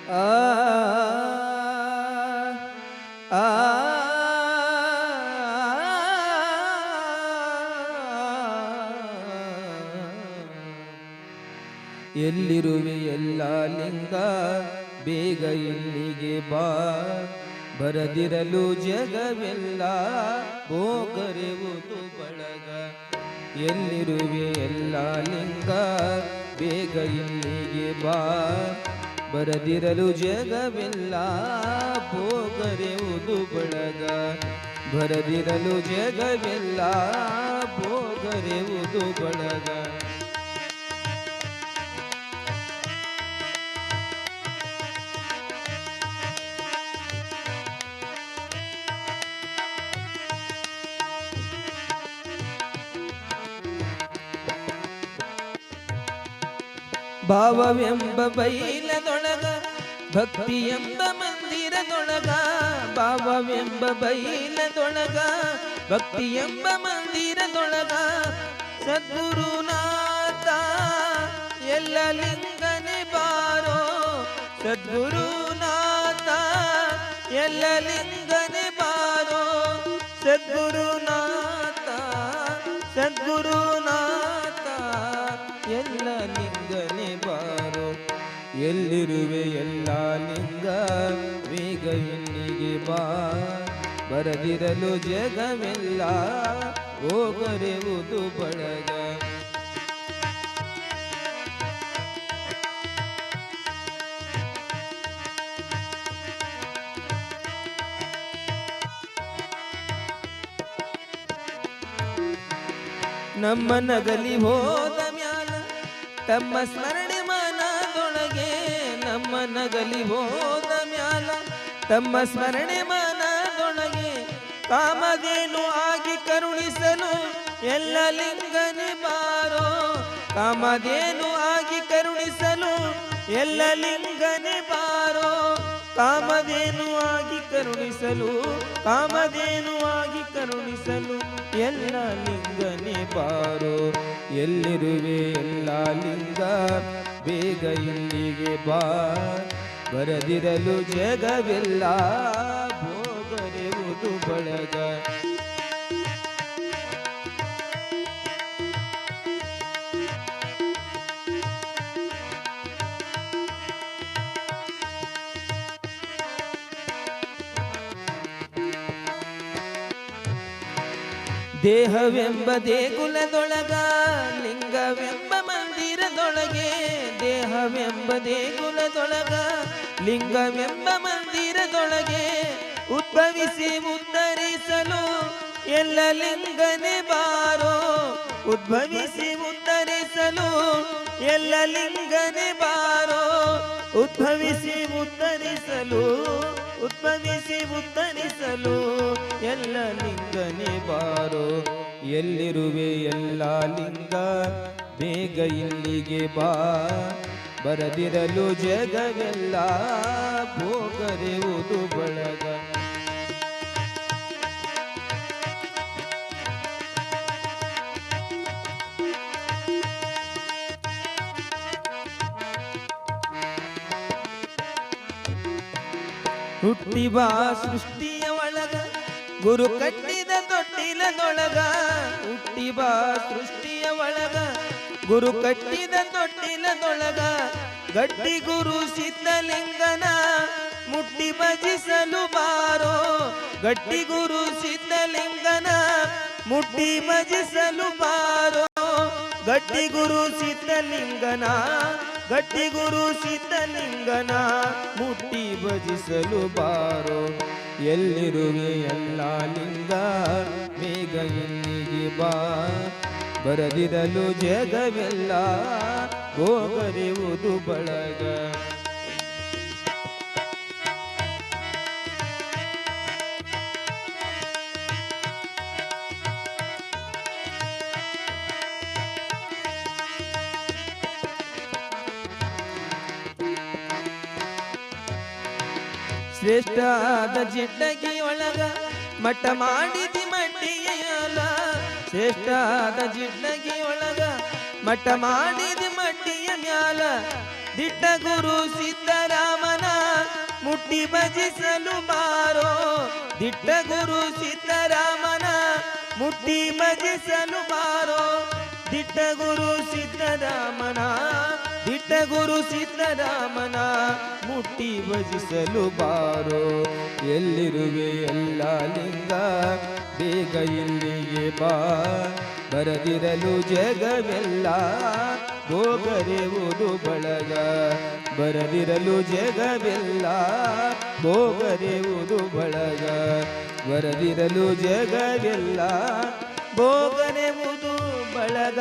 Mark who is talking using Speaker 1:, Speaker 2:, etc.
Speaker 1: ಆ ಆ ಎಲ್ಲಿರುವೆ ಎಲ್ಲ ಲಿಂಗ ಬೇಗ ಇಲ್ಲಿಗೆ ಬಾ ಬರದಿರಲು ಜಗವೆಲ್ಲ ಹೋಗರೆವುದು ಬಳಗ ಎಲ್ಲಿರುವೆ ಎಲ್ಲ ಲಿಂಗ ಬೇಗ ಇಲ್ಲಿಗೆ ಬಾ ಬರದಿರಲು ಜಗವೆಲ್ಲ ಭೋಗರೆವುದು ಬಳಗ ಬರದಿರಲು ಜಗವೆಲ್ಲ ಭೋಗರೆವುದು ಬಳಗ ಭಾವವೆಂಬ ಬೈಲದೊಳಗ ಭಕ್ತಿ ಎಂಬ ಮಂದಿರದೊಳಗ ಭಾವವೆಂಬ ಬೈಲದೊಳಗ ಭಕ್ತಿ ಎಂಬ ಮಂದಿರದೊಳಗ ಸದ್ಗುರುನಾಥ ಎಲ್ಲ ಲಿಂಗನೆ ಬಾರೋ ಸದ್ಗುರುನಾಥ ಎಲ್ಲ ಲಿಂಗನೆ ಬಾರೋ ಸದ್ಗುರುನಾಥ ಸದ್ಗುರುನಾಥ ಎಲ್ಲ ಲಿಂಗನೆ ಬಾರೋ ಎಲ್ಲಿರುವೆ ಎಲ್ಲ ಲಿಂಗ ಬೇಗ ಇಲ್ಲಿಗೆ ಬಾ ಬರದಿರಲು ಜಗವೆಲ್ಲ ಹೋಗರೆವುದು ಬಳಗ ನಮ್ಮ ನಗಲಿ ಹೋದ ಮ್ಯಾಲ ತಮ್ಮ ಸ್ಮರಣೆ ಮನದೊಳಗೆ ನಮ್ಮ ನಗಲಿ ಹೋದ ಮ್ಯಾಲ ತಮ್ಮ ಸ್ಮರಣೆ ಮನದೊಳಗೆ ಕಾಮಧೇನು ಆಗಿ ಕರುಣಿಸಲು ಎಲ್ಲ ಲಿಂಗನೆ ಬಾರೋ ಕಾಮಧೇನು ಆಗಿ ಕರುಣಿಸಲು ಎಲ್ಲ ಲಿಂಗನೆ ಬಾರೋ ಕಾಮಧೇನು ಆಗಿ ಕರುಣಿಸಲು ಕಾಮಧೇನು ಆಗಿ ಕರುಣಿಸಲು ಎಲ್ಲ ಲಿಂಗನೆ ಬಾರೋ ಎಲ್ಲಿರುವೆ ಎಲ್ಲ ಲಿಂಗ ಬೇಗ ಇಲ್ಲಿಗೆ ಬಾ ಬರದಿರಲು ಜಗವೆಲ್ಲ ಭೋಗರೆವುದು ಬಳಗ ದೇಹವೆಂಬ ದೇಗುಲದೊಳಗ ಲಿಂಗವೆಂಬ ಮಂದಿರದೊಳಗೆ ದೇಹವೆಂಬ ದೇಗುಲದೊಳಗ ಲಿಂಗವೆಂಬ ಮಂದಿರದೊಳಗೆ ಉದ್ಭವಿಸಿ ಉದ್ಧರಿಸಲು ಎಲ್ಲ ಲಿಂಗನೆ ಬಾರೋ ಉದ್ಭವಿಸಿ ಉದ್ಧರಿಸಲು ಎಲ್ಲ ಲಿಂಗನೆ ಬಾರೋ ಉದ್ಭವಿಸಿ ಉದ್ಧರಿಸಲು ಉದ್ಭವಿಸಿ ಉದ್ಧರಿಸಲು ಎಲ್ಲ ಲಿಂಗನೆ ಬಾರೋ ಎಲ್ಲಿರುವೆ ಎಲ್ಲ ಲಿಂಗ ಬೇಗ ಇಲ್ಲಿಗೆ ಬಾ ಬರದಿರಲು ಜಗವೆಲ್ಲ ಭೋಗರೆವುದು ಬಳಗ ಹುಟ್ಟಿ ಬಾ ಸೃಷ್ಟಿಯ ಒಳಗ ಗುರು ಕಟ್ಟಿದ ತೊಟ್ಟಿಲದೊಳಗ ಹುಟ್ಟಿ ಬಾ ಸೃಷ್ಟಿಯ ಒಳಗ ಗುರು ಕಟ್ಟಿದ ತೊಟ್ಟಿಲದೊಳಗ ಗಟ್ಟಿ ಗುರು ಸಿದ್ಧಲಿಂಗನ ಮುಟ್ಟಿ ಭಜಿಸಲು ಬಾರೋ ಗಟ್ಟಿ ಗುರು ಸಿದ್ಧಲಿಂಗನ ಮುಟ್ಟಿ ಭಜಿಸಲು ಬಾರೋ ಗಟ್ಟಿ ಗುರು ಸಿದ್ಧಲಿಂಗನ ಗಟ್ಟಿ ಗುರು ಸಿದ್ಧಲಿಂಗನ ಮುಟ್ಟಿ ಭಜಿಸಲು ಬಾರೋ ಎಲ್ಲಿರುವೆ ಎಲ್ಲ ಲಿಂಗ ಬೇಗ ಇಲ್ಲಿಗೆ ಬಾ ಬರದಿರಲು ಜಗವೆಲ್ಲ ಹೋಗರೆವುದು ಬಳಗ ಶ್ರೇಷ್ಠಾದ ಜಿಡ್ಡಗಿಯೊಳಗ ಮಠ ಮಾಡಿದಿ ಮಟ್ಟಿಯಲ ಶ್ರೇಷ್ಠಾದ ಜಿಡ್ಡಗಿಯೊಳಗ ಮಠ ಮಾಡಿದಿ ಮಟ್ಟಿಯ ಮ್ಯಾಲ ದಿಟ್ಟ ಗುರು ಸಿದ್ದರಾಮನ ಮುಟ್ಟಿ ಭಜಿಸಲು ಬಾರೋ ದಿಟ್ಟ ಗುರು ಸಿದ್ದರಾಮನ ಮುಟ್ಟಿ ಭಜಿಸಲು ಬಾರೋ ದಿಟ್ಟ ಗುರು ಸಿದ್ದರಾಮನ ದಿಟ್ಟ ಗುರು ಸಿದ್ದರಾಮನ ಮುಟ್ಟಿ ಭಜಿಸಲು ಬಾರೋ ಎಲ್ಲಿರುವೆ ಎಲ್ಲ ಲಿಂಗ ಬೇಗ ಇಲ್ಲಿಗೆ ಬಾ ಬರದಿರಲು ಜಗವೆಲ್ಲ ಭೋಗರೆವುದು ಬಳಗ ಬರದಿರಲು ಜಗವೆಲ್ಲ ಭೋಗರೆವುದು ಬಳಗ ಬರದಿರಲು ಜಗವೆಲ್ಲ ಭೋಗರೆವುದು ಬಳಗ